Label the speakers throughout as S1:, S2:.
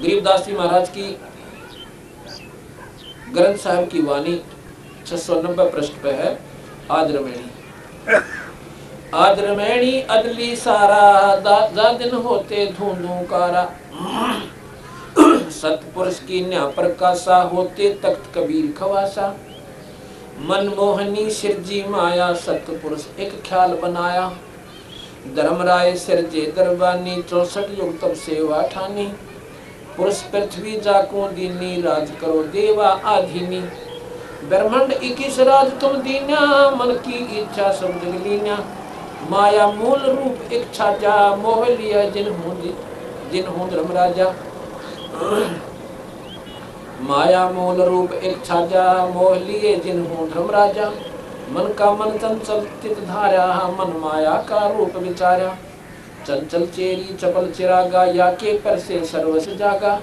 S1: गरीबदास जी महाराज की ग्रंथ साहब की वाणी 690 पृष्ठ पे है। आदरमैणी आदरमैणी अदली सारा जा दिन होते धूंधू कारा सतपुरुष की न्या प्रकाशा होते तख्त कबीर खवासा मनमोहनी सिरजी माया सतपुरुष एक ख्याल बनाया धर्मराय सिरजे दरबानी 64 युग तब सेवा ठानी पुरुष पृथ्वी जाको दीनी राज करो देवा आधीनी ब्रह्मांड 21 राज तुम दीना मन की इच्छा सब जग लीना माया मूल रूप एक छाजा मोह लिया जिन हूँ धर्मराजा माया मूल रूप एक छाजा मोह लिए जिन हूँ धर्मराजा मन का मन चंचल चित धारा मन माया का रूप विचारा चंचल चेरी चपल चिरागा या के पर से सर्वस जागा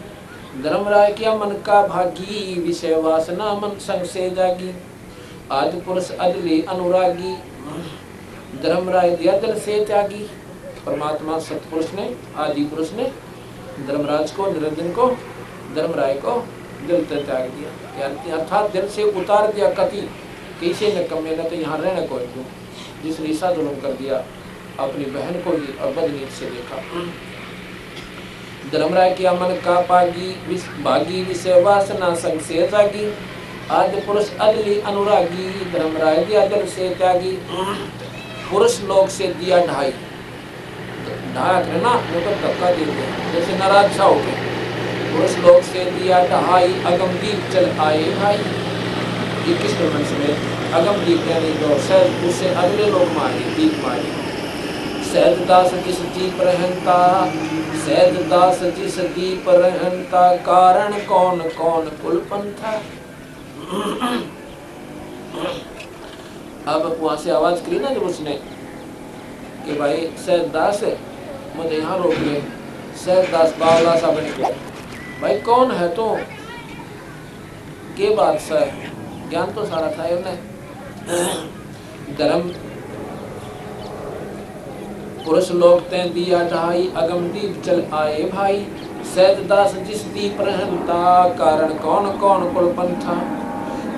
S1: धर्मराय क्या मन का भागी विषय वासना मन संग से जागी आदि पुरुष अदली अनुरागी धर्मराय दिया दिल से त्यागी। परमात्मा सतपुरुष ने आदि पुरुष ने धर्मराज को निरंजन को धर्मराय को दिल से त्याग दिया अर्थात दिल से उतार दिया कति किसी ने कम न तो यहाँ रहने को जिसने ईसा जुल्म कर दिया अपनी बहन को ही और बदनीत से देखा। धर्मराय किया मन का भागी विषय वासना संग से जागी आदि पुरुष अदली अनुरागी धर्मराय दिया दिल से त्यागी पुरुष लोग से दिया ढाई ना वो तो धक्का देते जैसे नाराज हो गए पुरुष लोग से दिया ढाई अगम दीप चल आए भाई 21 में अगम दीप यानी जो सहज उससे अगले लोग मारे दीप मारे सहज दास जिस दीप रहता सहज दास जिस दीप रहता कारण कौन कौन कुल पंथा। अब वहां से आवाज करी ना जब उसने कि भाई सहज दास मुझे यहाँ रोक ले सहज दास बावला सा बन गया भाई कौन है तो के बादशाह ज्ञान तो सारा था उन्हें धर्म पुरुष लोग ते दिया ढाई अगम दीप चल आए भाई सहज दास जिस दीप रहता कारण कौन कौन कुल पंथा।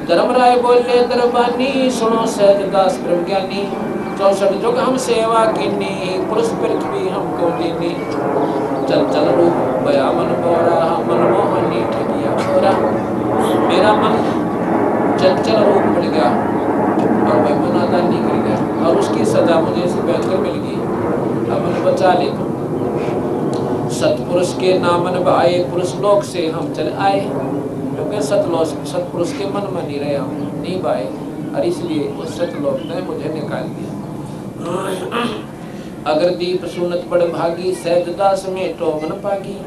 S1: धर्मराय बोले दरबानी सुनो सहज दास ब्रह्म ज्ञानी 64 जुग हम सेवा कीनी पुरुष पृथ्वी हमको दीनी चल चल रूप बया मन बोरा मनमोहनी ठगिया बोरा मेरा मन चंचल रूप बढ़ गया और मैं मनादान नहीं कर गया और उसकी सजा मुझे इसे बेहतर मिल गई अब मैं बचा ले सतपुरुष के नामन भाए पुरुष लोक से हम चल आए क्योंकि सतपुरुष के मन में नहीं रहे हम नहीं भाए और इसलिए उस सतलोक ने मुझे निकाल दिया। अगर दीप सुनत बड़ भागी सहज दास में तो मन पागी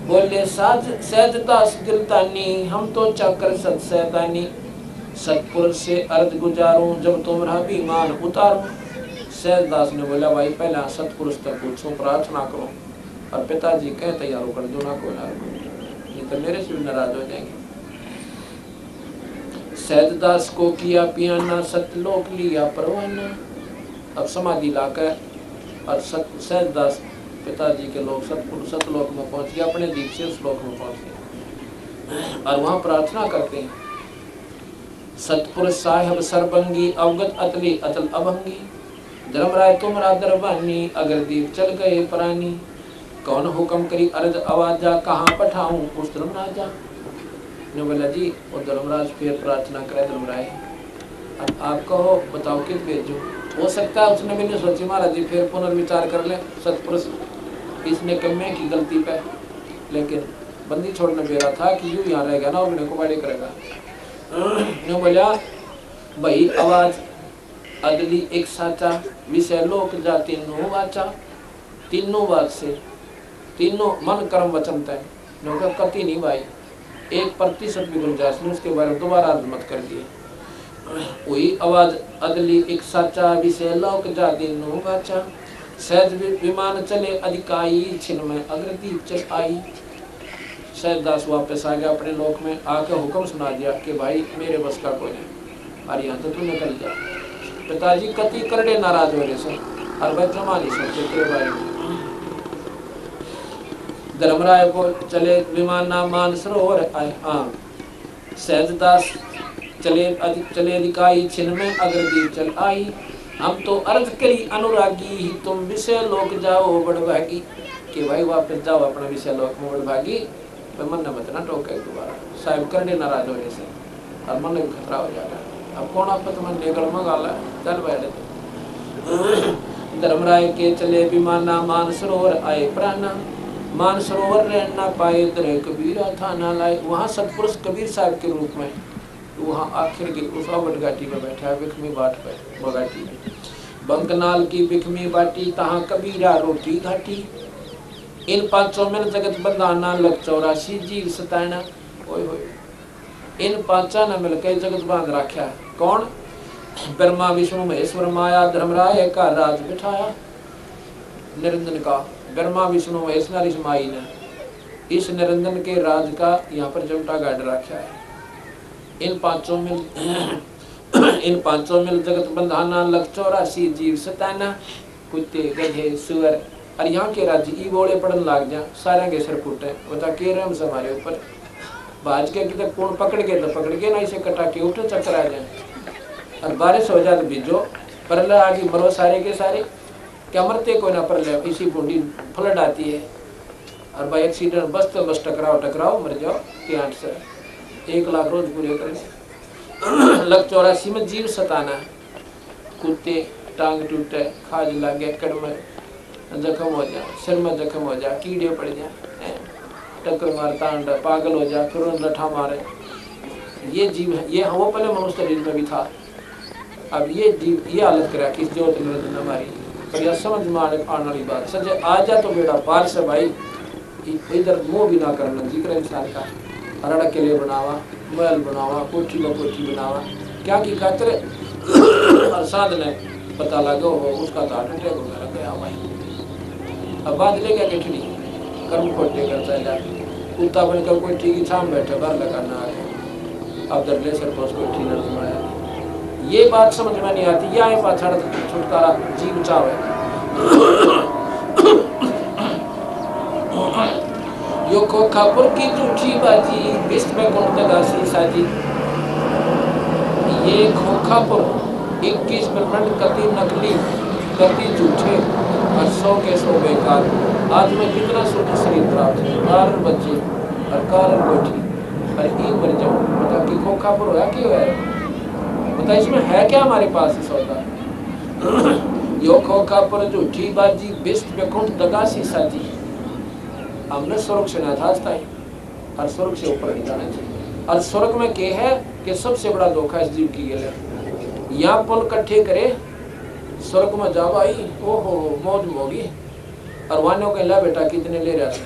S1: बोले सहज दास दिलतानी हम तो चाकर सत सैतानी सतपुरुष से अर्ध गुजारूं जब तुम्हारा बीमान उतारूं। सहज दास ने बोला भाई पहला सतपुरुष तक पूछो प्रार्थना करो और पिताजी कह तैयार कर दो ना को ये तो मेरे से भी नाराज हो जाएंगे। सहज दास को किया पियाना सतलोक लिया परवाना अब समाधि लाकर और सहज दास पिताजी के लोग सतलोक में पहुंच गया अपने दीप से उस लोक में पहुंच गए और वहां प्रार्थना करते हैं सतपुरुष साहेब सरबंगी अवगत अतली अतल अभंगी धर्मराय तुमरा दरबानी अगर दीप चल गए प्राणी कौन हुक्म करी अर्ज आवाजा कहाँ पठाऊं उस धर्मराजा ने बोला जी और धर्मराज फिर प्रार्थना करे धर्मराय अब आप कहो बताओ किस भेजूं। हो सकता है उसने भी नहीं सोची महाराज जी फिर पुनर्विचार कर ले सतपुरुष इसने कमे की गलती पे लेकिन बंदी छोड़ने बेरा था कि यूं यहाँ रहेगा ना और मेरे को बड़े करेगा ने बोला भाई आवाज अदली एक साचा विषय लोक जा तीनों वाचा तीनों बात से तीनों मन कर्म वचन तय नौकर कति नहीं भाई 1% भी गुंजाइश नहीं उसके बारे में दोबारा मत कर दिए वही आवाज अदली एक साचा विषय लोक जा तीनों वाचा सहज विमान चले अधिकाई छिन में अग्रदीप चल आई। सहज दास वापस आ गया अपने लोक में आकर हुक्म सुना दिया कि भाई मेरे बस का कोई नहीं और यहाँ तो तू निकल जा। पिताजी कति करड़े नाराज हो रहे सर और भाई जमा नहीं सकते तेरे बारे में। धर्मराय को चले विमान नाम मान सरोवर आए। हाँ सहजदास चले दिखाई छिन में अग्रदीप चल आई। हम तो अर्थ करी अनुरागी ही तुम विषय लोक जाओ बड़भागी। कि भाई वापस जाओ अपना विषय लोक में बड़भागी। पर मन न मत ना टोके दोबारा साहिब करने नाराज हो जैसे और मन में खतरा हो जाता। अब कौन आप मन निकल मंगाला चल बैठे। धर्मराय के चले विमाना मान सरोवर आए प्राणा। मान सरोवर रह ना पाए दर कबीरा था ना लाए। वहाँ सतपुरुष कबीर साहब के रूप में तो वहाँ आखिर की उस अवट घाटी में बैठा है बिखमी बाट पे बघाटी में। बंकनाल की बिखमी बाटी तहाँ कबीरा रोटी घाटी। इन 500 में जगत बंधाना लग 84 जीव सताना। ओए होए इन 5 ने मिलकर जगत बांध रखा है। कौन? ब्रह्मा विष्णु महेश्वर माया धर्मराय का राज बिठाया। निरंजन का ब्रह्मा विष्णु महेश्वर इस माई ने इस निरंजन के राज का यहाँ पर जमटा गाड़ रखा है। इन 500 मिल जगत बंधाना लग 84 जीव सताना। कुत्ते गधे सुअर और यहाँ के राज्य ई बोले पड़न लाग जा सारे के सिर फूटे बता के रम से हमारे ऊपर भाज के कितने कौन पकड़ के ना इसे कटा के उठे चक्कर आ जाए और बारिश हो जाए तो बीजो पर आगे मरो सारे के सारे क्या मरते कोई ना पर ले इसी बूंदी फ्लड आती है और भाई एक्सीडेंट बस तो बस टकराओ मर जाओ के 8 से 1 लाख रोज पूरे करने। लग 84 में जीव सताना। कुत्ते टांग टूटे खाज लगे कड़ में जख्म हो जा सिर में जख्म हो जा कीड़े पड़ जाए टक्कर मारता अंडा पागल हो जा फिर लठा मारे। ये जीव है ये वो पहले मनुष्य शरीर में भी था। अब ये जीव ये हालत करा कि ज्योत निरंजन हमारी पर यह समझ में आने वाली बात सच आ जा तो बेटा पार से भाई इधर मुँह भी ना करना जिक्र इंसान का। हरड़ के लिए बनावा महल बनावा कोठी बनावा क्या की खातिर और साध ने पता लगा हो उसका तो हार्ट अटैक हो गया भाई। अब बात ले गया किठनी कर्म खोटे करता जा कुत्ता बनकर कोई ठीक छाम बैठे बाहर लगाना आ गया। अब दरले सर पर उसको ठीक नहीं बनाया। ये बात समझ में नहीं आती या पाछड़ छुटकारा जीव चावे। यो खोखापुर की झूठी बाजी विश्व में कौन तगासी साजी। ये खोखापुर 21 ब्रह्मांड कति नकली कति झूठे और 100 के 100 बेकार। आज मैं कितना शुद्ध शरीर प्राप्त है कारण बच्चे और कारण कोठी और एक मर जाऊँ बता कि खोखापुर होया क्यों है बता इसमें है क्या हमारे पास सौदा। यो खोखापुर झूठी बाजी विश्व में कौन तगासी साजी। हमने स्वर्ग से ना था और स्वर्ग से ऊपर नहीं जाना चाहिए। और स्वर्ग में क्या है कि सबसे बड़ा धोखा इस जीव की गले यहाँ पुल इकट्ठे करे स्वर्ग में जाओ आई ओहो मौज होगी और वानों के ला बेटा कितने ले रहे थे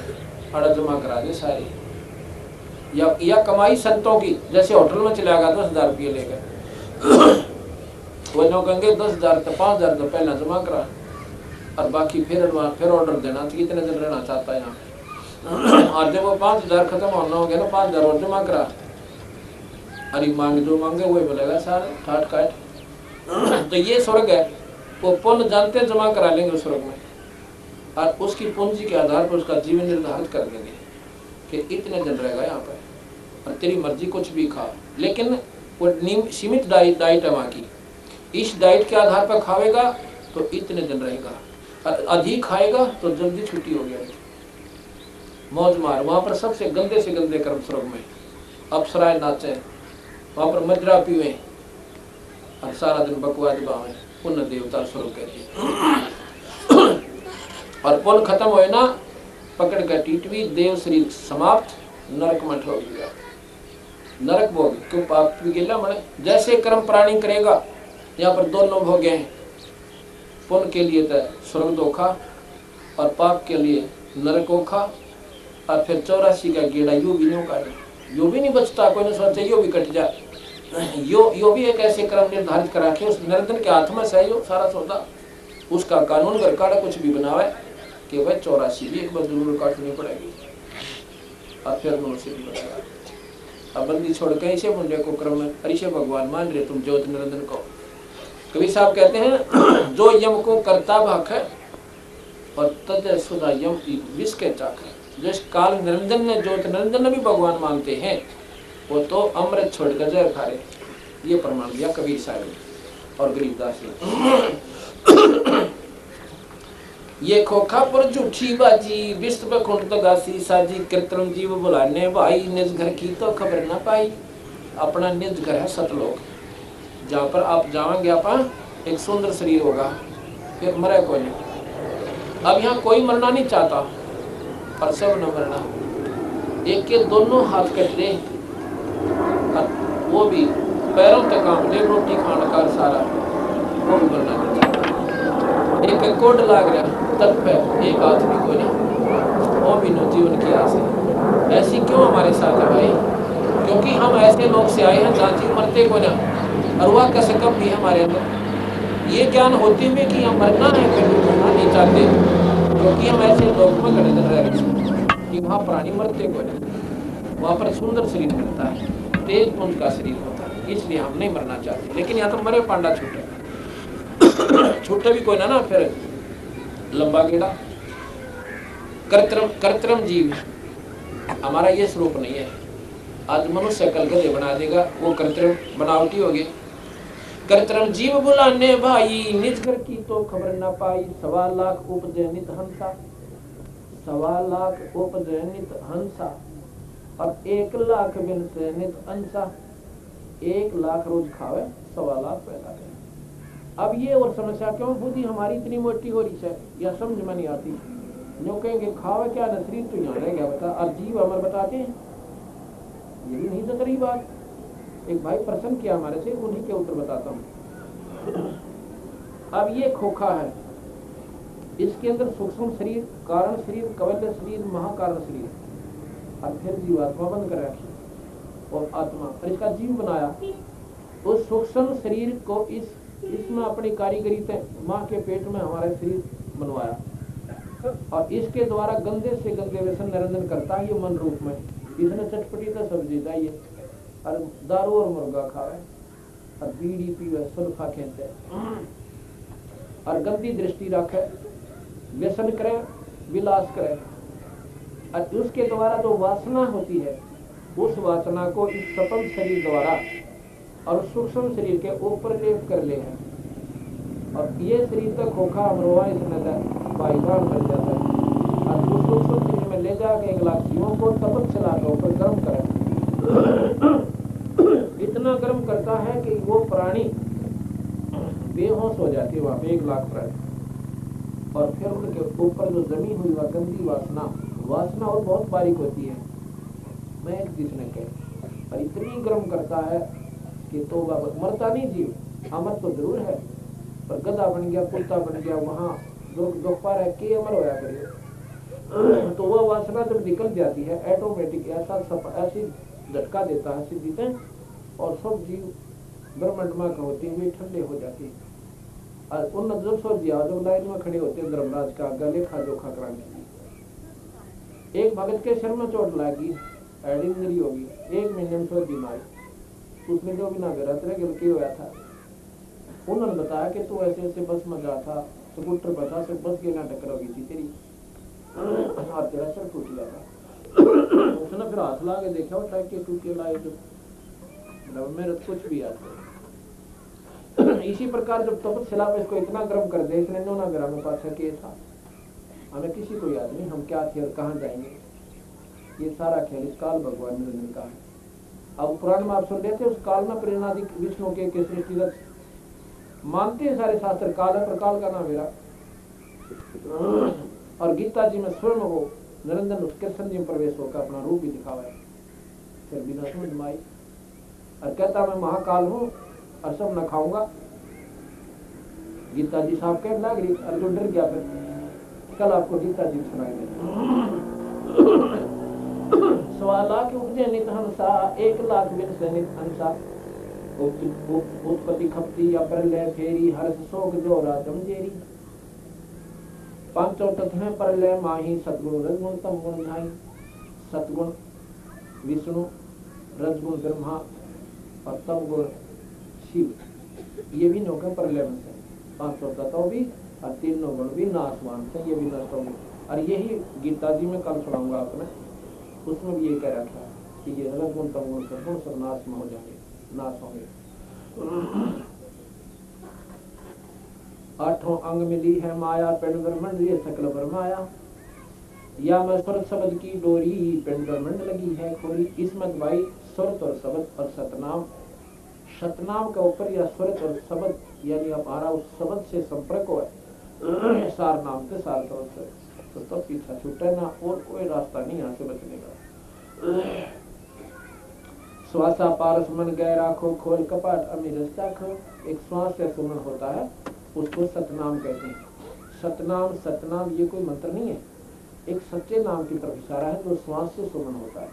S1: अड़ा जमा करा दे सारी। या कमाई संतों की जैसे होटल में चला गया 10,000 रुपये लेकर वो कहेंगे 10,000 तो 5,000 तो पहला जमा करा और बाकी फिर ऑर्डर देना तो कितने दिन रहना चाहता है यहाँ। और जब वो 5,000 खत्म होना हो गया ना 5,000 और जमा करा अरे मांगे जो मांगे वही बोलेगा सारे ठाट काट। तो ये स्वर्ग है वो पुण्य जानते जमा करा लेंगे स्वर्ग में और उसकी पूंजी के आधार पर उसका जीवन निर्धारित कर देंगे कि इतने दिन रहेगा यहाँ पर और तेरी मर्जी कुछ भी खा। लेकिन वो सीमित डाइट है वहाँ की। इस डाइट के आधार पर खाएगा तो इतने दिन रहेगा और अधिक खाएगा तो जल्दी छुट्टी हो गया मौज मार। वहाँ पर सबसे गंदे से गंदे कर्म स्वर्ग में अप्सराएं नाचे वहाँ पर मजरा पीवे और सारा दिन बकवाद बावे पुण्य देवता स्वर्ग कहते। और पुण्य खत्म हुए ना पकड़ कर टीटवी देव शरीर समाप्त नरक में ठोक गया नरक भोग क्यों पाप भी गिला मरे। जैसे कर्म प्राणी करेगा यहाँ पर दोनों भोगे हैं पुण्य के लिए तो स्वर्ग धोखा और पाप के लिए नरक ओखा और फिर 84 का गेड़ा यो भी नहीं काटे यो भी नहीं बचता। कोई ने सोचा यो भी कट जाए यो भी एक ऐसे कर्म निर्धारित करा के उस निरंजन के हाथ में सही हो सारा सौदा उसका कानून घर काटा कुछ भी बनावे कि भाई 84 भी एक बार जरूर काटनी पड़ेगी और फिर मनुष्य भी बनेगा। अब बंदी छोड़ के इसे मुंडे को क्रम में अरिशे भगवान मान रहे तुम ज्योत निरंजन को। कवि साहब कहते हैं जो यम को करता भाख है और तज सुधा यम विष के चाक है। जो इस काल निरंजन ने ज्योत निरंजन ने भी भगवान मानते हैं, वो तो अमृत छोड़कर जहर खा रहे। ये प्रमाण दिया कबीर साहब ने और गरीबदास ने। ये खोखा पर झूठी बाजी, विष्ट पे खुंड तो गासी साजी, कृत्रिम जीव बुलाने भाई, निज घर की तो खबर ना पाई। अपना निज घर है सतलोक, जहाँ पर आप जाओगे आप एक सुंदर शरीर होगा, फिर मरे कोई नहीं। अब यहाँ कोई मरना नहीं चाहता, पर सब न मरना। एक के दोनों हाथ कट ले, वो भी पैरों तक काम ले, रोटी खाना का सारा, वो भी मरना नहीं चाहता। एक कोड लाग रहा तब पे एक हाथ भी कोई नहीं, वो भी नो जीवन की आस है। ऐसी क्यों हमारे साथ है भाई? क्योंकि हम ऐसे लोग से आए हैं जहाँ जी मरते को ना, और वह कैसे कब भी हमारे अंदर ये ज्ञान होते हुए कि हम मरना है, फिर मरना नहीं चाहते, क्योंकि हम ऐसे लोग में गणित रह रहे हैं कि वहाँ प्राणी मरते को नहीं, वहाँ पर सुंदर शरीर मिलता है, तेज पुंज का शरीर होता है, इसलिए हम नहीं मरना चाहते। लेकिन यहाँ तो मरे पांडा छूटे छूटे भी कोई ना फिर लंबा गेड़ा। कर्तरम जीव हमारा ये स्वरूप नहीं है। आज मनुष्य कल गधे बना देगा, वो कर्तरम बनावटी होगी। कर्तरम जीव बुलाने भाई, निज घर की तो खबर ना पाई। 1.25 लाख उपजे नित हंसा, 1.25 लाख उपजे नित हंसा, और 1 लाख बिन से नित अंसा। 1 लाख रोज खावे, 1.25 लाख पैदा करे। अब ये और समस्या क्यों बुद्धि हमारी इतनी मोटी हो रही है, या समझ में नहीं आती। जो कहेंगे खावे क्या न, शरीर तो यहाँ रह गया बता, और जीव हमारे बताते हैं, ये भी नहीं तो करी बात। एक भाई प्रश्न किया हमारे से, उन्हीं के उत्तर बताता हूँ। अब ये खोखा है, इसके अंदर सूक्ष्म शरीर, कारण शरीर, कवल्य शरीर, महाकारण शरीर, और फिर जीवात्मा बंद कर रखी और आत्मा, और इसका जीव बनाया। उस सूक्ष्म शरीर को इसमें अपनी कारीगरी से माँ के पेट में हमारा शरीर बनवाया, और इसके द्वारा गंदे से गंदे व्यसन निरंजन करता है। ये मन रूप में इसने चटपटी तो सब्जी चाहिए, और दारू और मुर्गा खावे, और बीड़ी पीवे, सुल्फा खेते, और गंदी दृष्टि रखे, व्यसन करे, विलास करे, और उसके द्वारा जो वासना होती है, उस वासना को इस सफल शरीर द्वारा और सूक्ष्म शरीर के ऊपर लेप कर ले है। और ये शरीर तक खोखा अमरोहा इसमें बाईगान कर जाता है, और उस सूक्ष्म शरीर में ले जाकर 1 लाख जीवों को तपक चला के ऊपर गर्म करे। इतना गर्म करता है कि वो प्राणी बेहोश हो जाती है वहां पे, 1 लाख प्राणी। और फिर उनके ऊपर जो जमी हुई वह गंदी वासना और बहुत बारीक होती है, मैं जिसने कहे, और इतनी गर्म करता है कि तो मरता नहीं जीव, अमर तो जरूर है, पर गधा बन गया, कुत्ता बन गया, वहाँ दुख पा रहा है कि अमर होया करिए। तो वह वासना जब निकल जाती है, ऑटोमेटिक ऐसी झटका देता है सिद्धि से, और सब जीव ब्रह्मांड में होते हुए ठंडे हो जाते हैं। और उन जब सो जिया जब लाइन में खड़े होते हैं धर्मराज का आगे लेखा जोखा कराने, एक भगत के सिर में चोट लगी, हेड इंजरी होगी, 1 महीने में सो बीमारी, उसमें जो भी ना गलत रह गलती होया था। उन्होंने बताया कि तू ऐसे ऐसे बस में जा था, स्कूटर पर था, सिर्फ बस के ना टक्कर हो गई थी तेरी, और तेरा सिर टूट गया था। उसने फिर हाथ ला के देखा, उठा के टूट के लाए, जो मेरे कुछ भी याद नहीं। इसी प्रकार जब तपस्या पे इसको इतना गर्म कर दे, इसने 9 ग्राम में पास किया था, हमें किसी को याद नहीं हम क्या थे और कहाँ जाएंगे। ये सारा खेल इस काल भगवान निरंजन का है। अब पुराण में आप सुन लेते, उस काल में प्रेरणादि विष्णु के सृष्टि मानते हैं सारे शास्त्र, काल है पर काल का नाम मेरा। और गीता जी में स्वयं वो निरंजन कृष्ण जी में प्रवेश होकर अपना रूप भी दिखावा है, फिर बिना समझ में आई, और कहता मैं महाकाल हूँ और सब न खाऊंगा। गीता जी साहब कह लग रही, अर्जुन डर गया। फिर कल आपको गीता जी सुनाएंगे। 1.25 लाख उपजे नित हंसा, 1 लाख बिन से नित हंसा। उत्पत्ति खपती या प्रलय फेरी, हर्ष शोक जोरा जमजेरी। 5 तत्व है प्रलय माही, सतगुण रजगुण तम गुण धाई। सतगुण विष्णु, रजगुण ब्रह्मा, और तम गुण शिव, ये भी नौका प्रलय में से 5 तत्व भी, और 3 गुण भी नाशवान से, ये भी नष्ट होंगे। और यही गीता जी में कल सुनाऊंगा आपने, उसमें भी ये कह रखा है कि ये रजत गुण तम गुण सद्गुण सब नाश में हो जाएंगे, नाश होंगे। आठों अंग मिली है माया, पिंड ब्रह्मंड ये सकल ब्रह्माया, या मैं स्वर्ग शब्द की डोरी, पिंड ब्रह्मंड लगी है खोरी। इसमें भाई स्वर्ग और शब्द और सतनाम, सतनाम के ऊपर या स्वर्ग और शब्द यानी हमारा उस शब्द से संपर्क हो है, सार नाम से सार शब्द से, तो पीछा छूटे ना और कोई रास्ता नहीं यहाँ से बचने का। श्वासा पारस मन गए राखो, खोल कपाट अमीरस्ता खो। एक श्वास से सुमन होता है, उसको सतनाम कहते हैं। सतनाम सतनाम ये कोई मंत्र नहीं है, एक सच्चे नाम की तरफ इशारा है जो श्वास से सुमन होता है।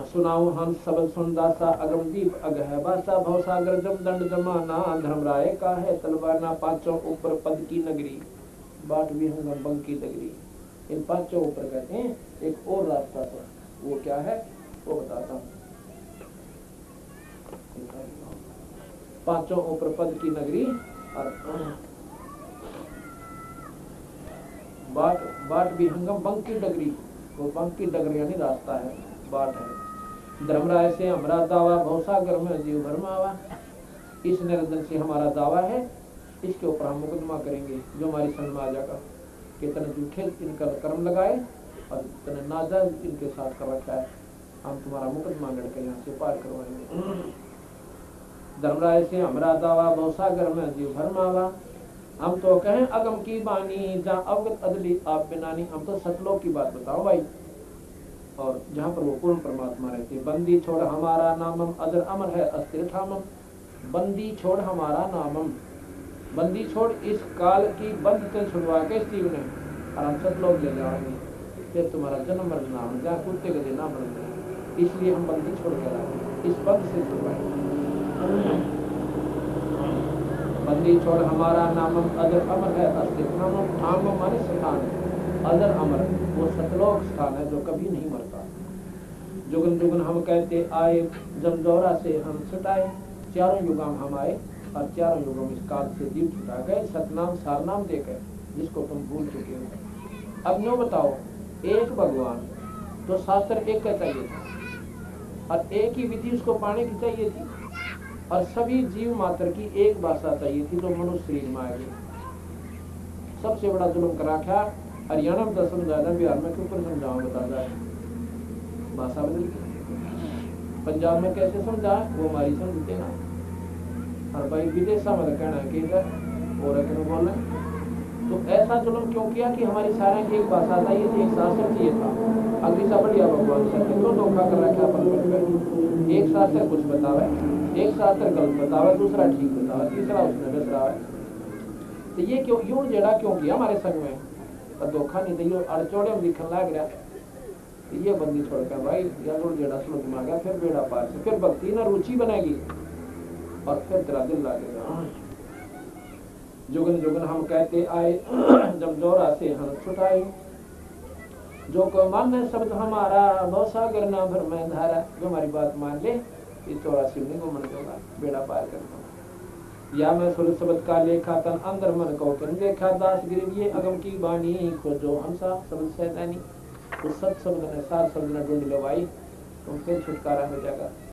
S1: सुनाऊ हम सबद सुन दासा, अगम दीप अगह बासा, भवसागर जम दंड जमाना, धर्मराय का है तलवाना। पांचों ऊपर पद की नगरी, बाट भी हंगम बंग की नगरी। इन पांचों ऊपर कहते हैं एक और रास्ता था, वो क्या है वो बताता हूँ। पांचों ऊपर पद की नगरी और बाट भी हंगम बंग की डगरी, वो बंग की डगरी यानी रास्ता है, बाट है। धर्मराय से हमारा दावा, भवसागर में जीव भरमावा। इस निरंजन से हमारा दावा है, इसके ऊपर हम मुकदमा करेंगे जो हमारी समझ में आ जाएगा कि इतने झूठे इनका कर्म लगाए और इतने नाजायज इनके साथ कर रखा है, हम तुम्हारा मुकदमा लड़के यहाँ से पार करवाएंगे। धर्मराय से हमारा दावा, भवसागर में जीव भरमावा। हम तो कहें अगम की बानी, जहाँ अवगत अदली आप बिनानी। हम तो सतलोक की बात बताओ भाई, और जहाँ पर वो पूर्ण परमात्मा रहते। बंदी छोड़ हमारा नामम, अजर अमर है अस्थिर ठामम। बंदी छोड़ हमारा नामम, बंदी छोड़ इस काल की बंद से छुड़वा के शिव ने, और हम सतलोक ले जाएंगे, फिर तुम्हारा जन्म मरण ना हो, जहाँ कुत्ते गधे ना बन जाए, इसलिए हम बंदी छोड़ कर आए, इस बंद से छुड़वाएंगे। बंदी छोड़ हमारा नामम, अजर अमर है अस्थिर ठामम। ठाम माने स्थान, अजर अमर वो सतलोक स्थान है जो कभी नहीं मरता। जुगन जुगन हम कहते आए, जमदौरा से हम छुटाए। चारों युगम हम आए और चारों युगम इस काल से जीव छुटा गए, सतनाम सारनाम देकर जिसको तुम भूल चुके हो। अब नो बताओ, एक भगवान तो शास्त्र एक का चाहिए था और एक ही विधि उसको पाने की चाहिए थी, और सभी जीव मात्र की एक भाषा चाहिए थी जो मनुष्य शरीर में आ गई। सबसे बड़ा जुल्म करा क्या हरियाणा में 10 समझाना, बिहार में क्यों पर समझाओ बता जाए, भाषा बदल गई। पंजाब में कैसे समझा वो हमारी समझते ना, और भाई विदेशा में कहना है कि और बोल रहे। तो ऐसा जुल्म क्यों किया कि हमारी सारे की एक भाषा चाहिए थी, एक शास्त्र चाहिए था। अगली सा बढ़िया भगवान सर क्यों धोखा कर रखा अपन, एक शास्त्र कुछ बतावे, एक शास्त्र गलत बतावे, दूसरा ठीक बतावे, तीसरा उसने बस रहा है। तो ये क्यों यूं जड़ा क्यों किया हमारे संग में, और धोखा नहीं दियो अड़चोड़े में दिखने लग रहा। ये बंदी छोड़कर भाई या जड़ा समझ में आ गया, फिर बेड़ा पार से, फिर भक्ति ना रुचि बनेगी और फिर तेरा दिल लगेगा। जुगन जुगन हम कहते आए, जब जोरा से हम छुटाए। जो को मान शब्द हमारा, भवसागर ना भर में धारा। जो हमारी बात मान ले, इस 84 नहीं को मन होगा, बेड़ा पार करना। या मैं सुर शब्द का लेखा, तन अंदर मन को कर देखा। दास गिरी ये अगम की बानी, खोजो हमसा शब्द सैतानी। उस सत शब्द ने सार शब्द ने ढूंढ लो भाई, तुम फिर छुटकारा हो जाएगा।